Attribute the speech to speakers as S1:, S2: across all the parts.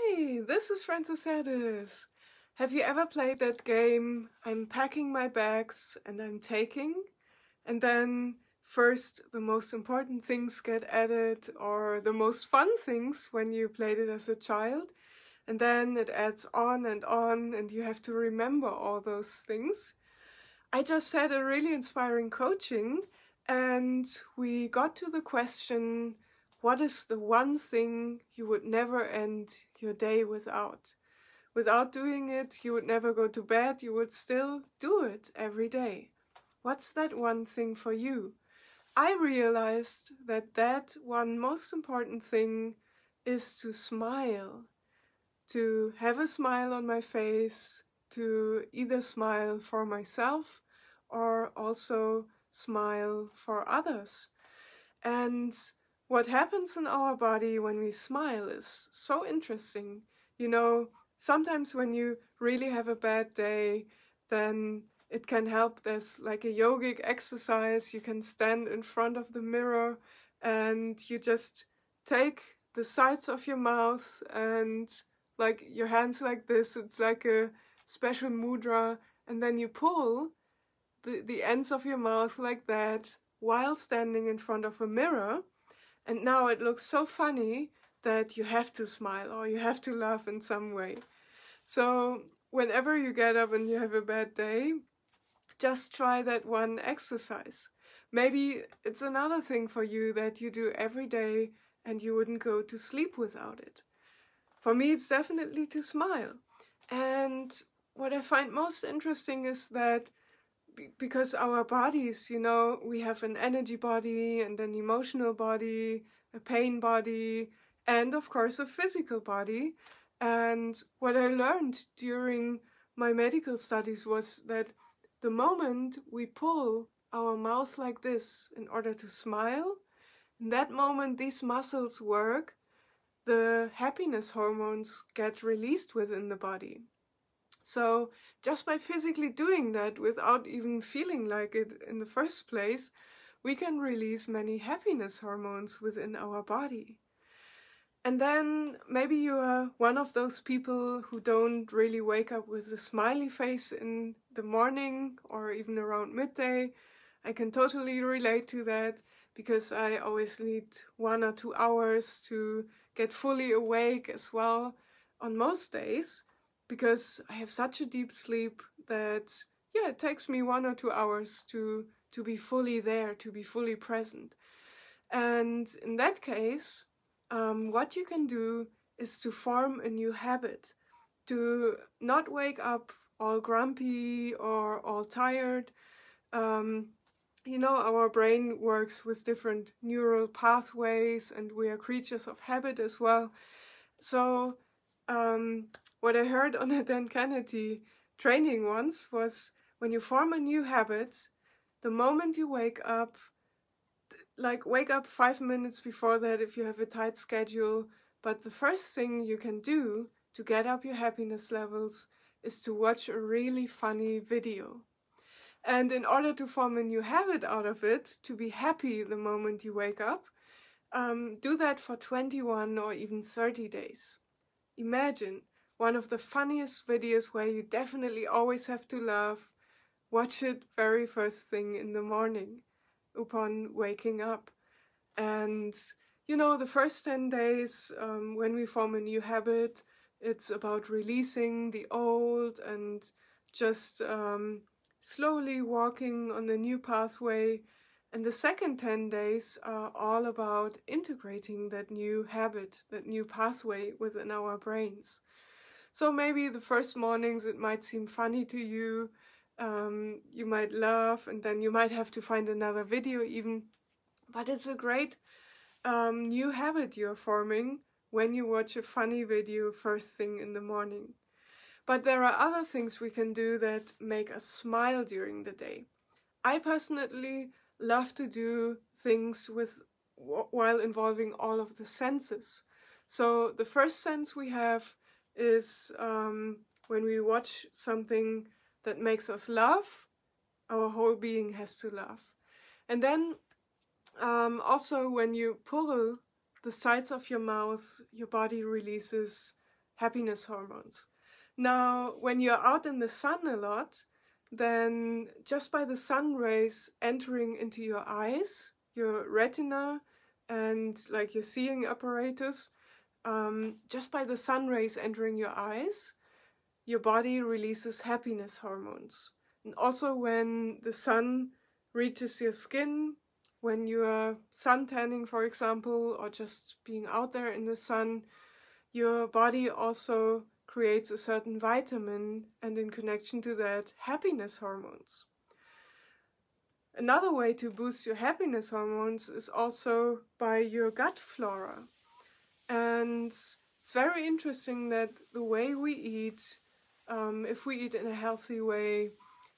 S1: Hi, this is Francis Herdis. Have you ever played that game, I'm packing my bags and I'm taking, and then first the most important things get added, or the most fun things when you played it as a child, and then it adds on and you have to remember all those things? I just had a really inspiring coaching and we got to the question, what is the one thing you would never end your day without? Without doing it, you would never go to bed, you would still do it every day. What's that one thing for you? I realized that that one most important thing is to smile, to have a smile on my face, to either smile for myself or also smile for others. And what happens in our body when we smile is so interesting. You know, sometimes when you really have a bad day, then it can help. There's like a yogic exercise. You can stand in front of the mirror and you just take the sides of your mouth and like your hands like this. It's like a special mudra, and then you pull the ends of your mouth like that while standing in front of a mirror. And now it looks so funny that you have to smile or you have to laugh in some way. So whenever you get up and you have a bad day, just try that one exercise. Maybe it's another thing for you that you do every day and you wouldn't go to sleep without it. For me, it's definitely to smile. And what I find most interesting is that because our bodies, you know, we have an energy body and an emotional body, a pain body, and of course a physical body. And what I learned during my medical studies was that the moment we pull our mouth like this in order to smile, in that moment these muscles work, the happiness hormones get released within the body. So just by physically doing that without even feeling like it in the first place, we can release many happiness hormones within our body. And then maybe you are one of those people who don't really wake up with a smiley face in the morning or even around midday. I can totally relate to that because I always need 1 or 2 hours to get fully awake as well on most days, because I have such a deep sleep that, yeah, it takes me 1 or 2 hours to be fully there, to be fully present. And in that case, what you can do is to form a new habit, to not wake up all grumpy or all tired. You know, our brain works with different neural pathways and we are creatures of habit as well. So what I heard on a Dan Kennedy training once was, when you form a new habit, the moment you wake up, like wake up 5 minutes before that if you have a tight schedule, but the first thing you can do to get up your happiness levels is to watch a really funny video. And in order to form a new habit out of it, to be happy the moment you wake up, do that for 21 or even 30 days. Imagine one of the funniest videos where you definitely always have to laugh. Watch it very first thing in the morning upon waking up. And you know, the first 10 days when we form a new habit, it's about releasing the old and just slowly walking on the new pathway. And the second 10 days are all about integrating that new habit, that new pathway within our brains. So maybe the first mornings it might seem funny to you, you might laugh, and then you might have to find another video even. But it's a great new habit you're forming when you watch a funny video first thing in the morning. But there are other things we can do that make us smile during the day. I personally love to do things while involving all of the senses. So the first sense we have is when we watch something that makes us laugh, our whole being has to laugh. And then also when you pull the sides of your mouth, your body releases happiness hormones. Now, when you're out in the sun a lot, then just by the sun rays entering into your eyes, your retina, and like your seeing apparatus, just by the sun rays entering your eyes, your body releases happiness hormones. And also when the sun reaches your skin, when you are sun tanning, for example, or just being out there in the sun, your body also creates a certain vitamin, and in connection to that, happiness hormones. Another way to boost your happiness hormones is also by your gut flora. And it's very interesting that the way we eat, if we eat in a healthy way,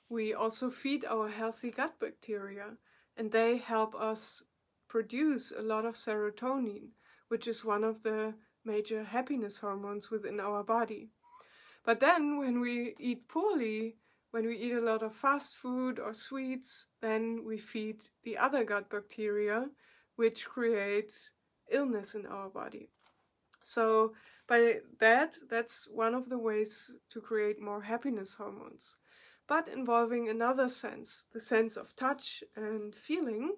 S1: we also feed our healthy gut bacteria, and they help us produce a lot of serotonin, which is one of the major happiness hormones within our body. But then when we eat poorly, when we eat a lot of fast food or sweets, then we feed the other gut bacteria, which creates illness in our body. So by that's one of the ways to create more happiness hormones. But involving another sense, the sense of touch and feeling.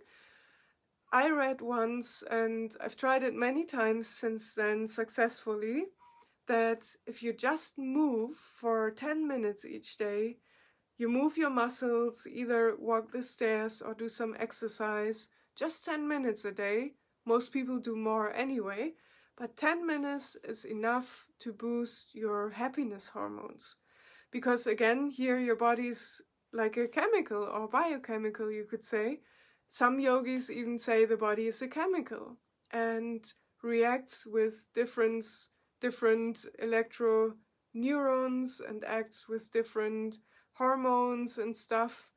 S1: I read once, and I've tried it many times since then successfully, that if you just move for 10 minutes each day, you move your muscles, either walk the stairs or do some exercise, just 10 minutes a day. Most people do more anyway, but 10 minutes is enough to boost your happiness hormones. Because again, here your body is like a chemical or biochemical, you could say. Some yogis even say the body is a chemical and reacts with different electroneurons and acts with different hormones and stuff.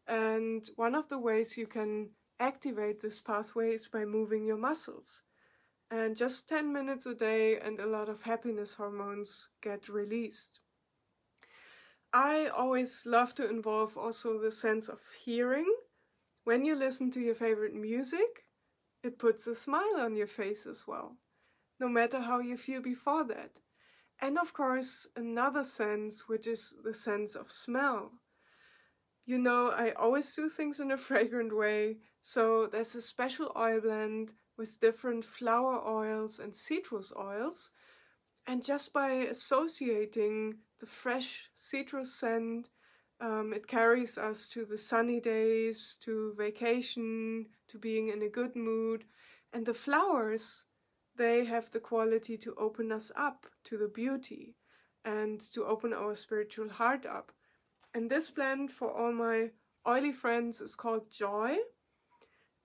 S1: And one of the ways you can activate this pathway is by moving your muscles. And just 10 minutes a day and a lot of happiness hormones get released. I always love to involve also the sense of hearing. When you listen to your favorite music, it puts a smile on your face as well, no matter how you feel before that. And of course, another sense, which is the sense of smell. You know, I always do things in a fragrant way, so there's a special oil blend with different flower oils and citrus oils. And just by associating the fresh citrus scent, it carries us to the sunny days, to vacation, to being in a good mood. And the flowers, they have the quality to open us up to the beauty and to open our spiritual heart up. And this blend for all my oily friends is called Joy.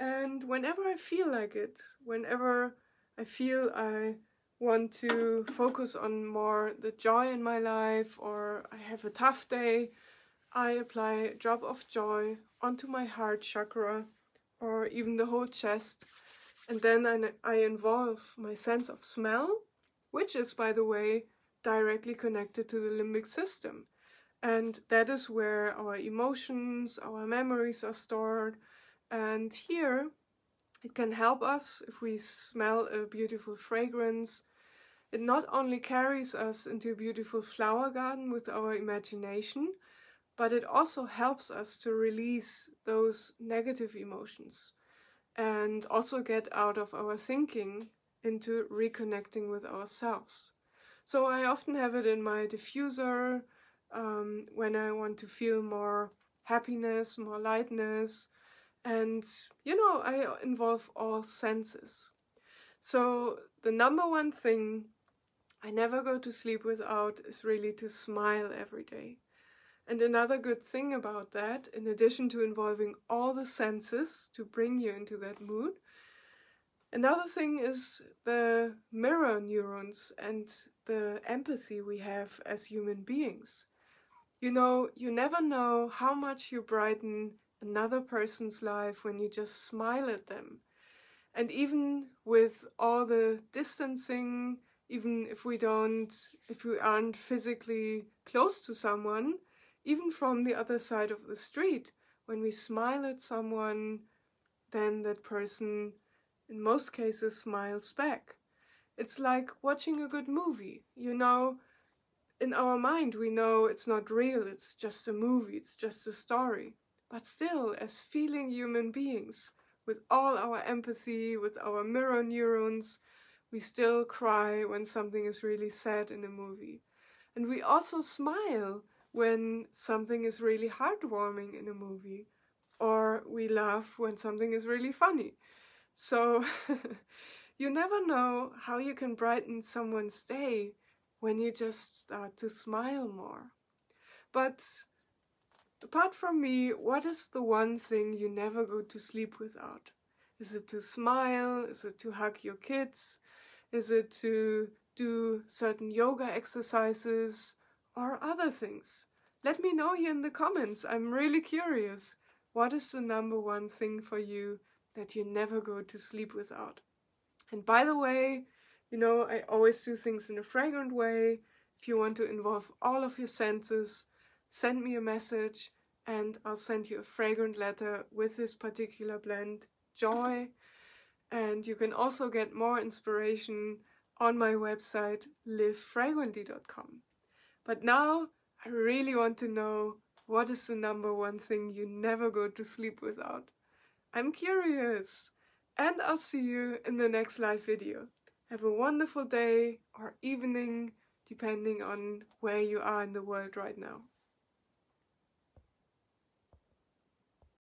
S1: And whenever I feel like it, whenever I feel I want to focus on more the joy in my life, or I have a tough day, I apply a drop of joy onto my heart chakra or even the whole chest, and then I involve my sense of smell, which is, by the way, directly connected to the limbic system. And that is where our emotions, our memories are stored. And here it can help us if we smell a beautiful fragrance. It not only carries us into a beautiful flower garden with our imagination, but it also helps us to release those negative emotions and also get out of our thinking into reconnecting with ourselves. So I often have it in my diffuser when I want to feel more happiness, more lightness, and you know, I involve all senses. So the number one thing I never go to sleep without is really to smile every day. And another good thing about that, in addition to involving all the senses to bring you into that mood, another thing is the mirror neurons and the empathy we have as human beings. You know, you never know how much you brighten another person's life when you just smile at them. And even with all the distancing, even if we aren't physically close to someone, even from the other side of the street, when we smile at someone, then that person, in most cases, smiles back. It's like watching a good movie. You know, in our mind we know it's not real, it's just a movie, it's just a story. But still, as feeling human beings, with all our empathy, with our mirror neurons, we still cry when something is really sad in a movie. And we also smile when something is really heartwarming in a movie. Or we laugh when something is really funny. So you never know how you can brighten someone's day when you just start to smile more. But apart from me, what is the one thing you never go to sleep without? Is it to smile? Is it to hug your kids? Is it to do certain yoga exercises or other things? Let me know here in the comments. I'm really curious. What is the number one thing for you that you never go to sleep without? And by the way, you know, I always do things in a fragrant way. If you want to involve all of your senses, send me a message and I'll send you a fragrant letter with this particular blend, Joy. And you can also get more inspiration on my website, livefragrantly.com. But now I really want to know, what is the number one thing you never go to sleep without? I'm curious. And I'll see you in the next live video. Have a wonderful day or evening, depending on where you are in the world right now.